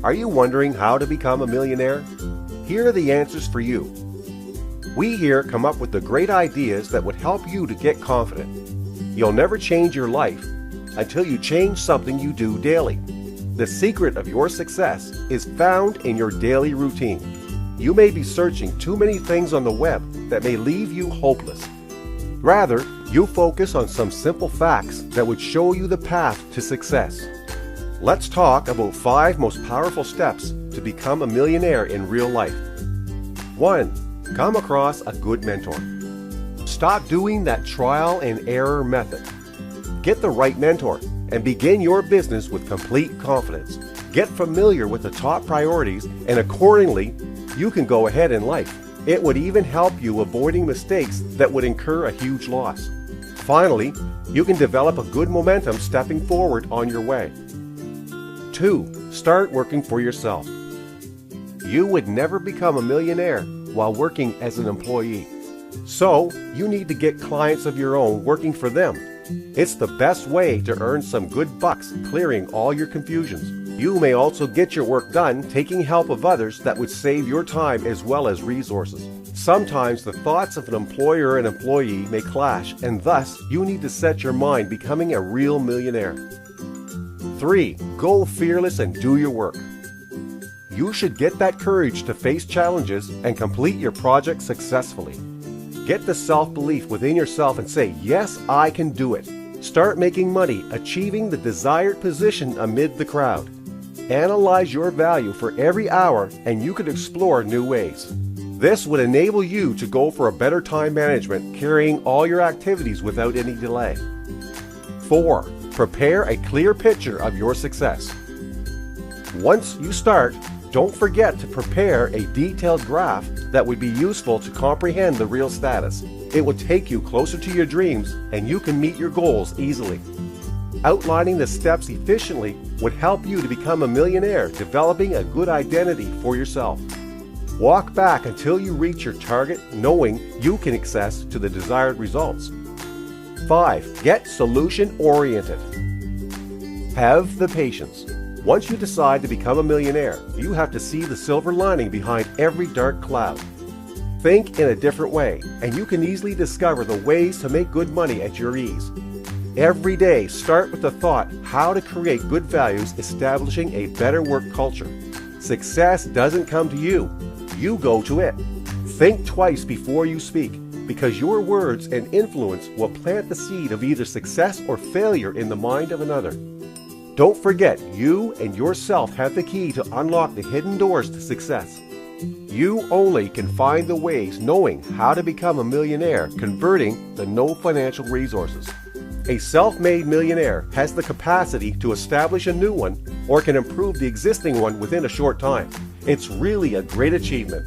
Are you wondering how to become a millionaire? Here are the answers for you. We here come up with the great ideas that would help you to get confident. You'll never change your life until you change something you do daily. The secret of your success is found in your daily routine. You may be searching too many things on the web that may leave you hopeless. Rather, you focus on some simple facts that would show you the path to success. Let's talk about 5 most powerful steps to become a millionaire in real life. 1. Come across a good mentor. Stop doing that trial and error method. Get the right mentor and begin your business with complete confidence. Get familiar with the top priorities, and accordingly, you can go ahead in life. It would even help you avoiding mistakes that would incur a huge loss. Finally, you can develop a good momentum stepping forward on your way. 2. Start working for yourself. You would never become a millionaire while working as an employee. So, you need to get clients of your own working for them. It's the best way to earn some good bucks clearing all your confusions. You may also get your work done taking help of others that would save your time as well as resources. Sometimes the thoughts of an employer and employee may clash, and thus you need to set your mind becoming a real millionaire. 3. Go fearless and do your work. You should get that courage to face challenges and complete your project successfully. Get the self-belief within yourself and say, yes, I can do it. Start making money, achieving the desired position amid the crowd. Analyze your value for every hour and you could explore new ways. This would enable you to go for a better time management, carrying all your activities without any delay. 4. Prepare a clear picture of your success. Once you start, don't forget to prepare a detailed graph that would be useful to comprehend the real status. It will take you closer to your dreams and you can meet your goals easily. Outlining the steps efficiently would help you to become a millionaire, developing a good identity for yourself. Walk back until you reach your target, knowing you can access to the desired results. 5. Get solution-oriented. Have the patience. Once you decide to become a millionaire, you have to see the silver lining behind every dark cloud. Think in a different way, and you can easily discover the ways to make good money at your ease. Every day, start with the thought how to create good values, establishing a better work culture. Success doesn't come to you, you go to it. Think twice before you speak, because your words and influence will plant the seed of either success or failure in the mind of another. Don't forget, you and yourself have the key to unlock the hidden doors to success. You only can find the ways knowing how to become a millionaire, converting the no financial resources. A self-made millionaire has the capacity to establish a new one or can improve the existing one within a short time. It's really a great achievement.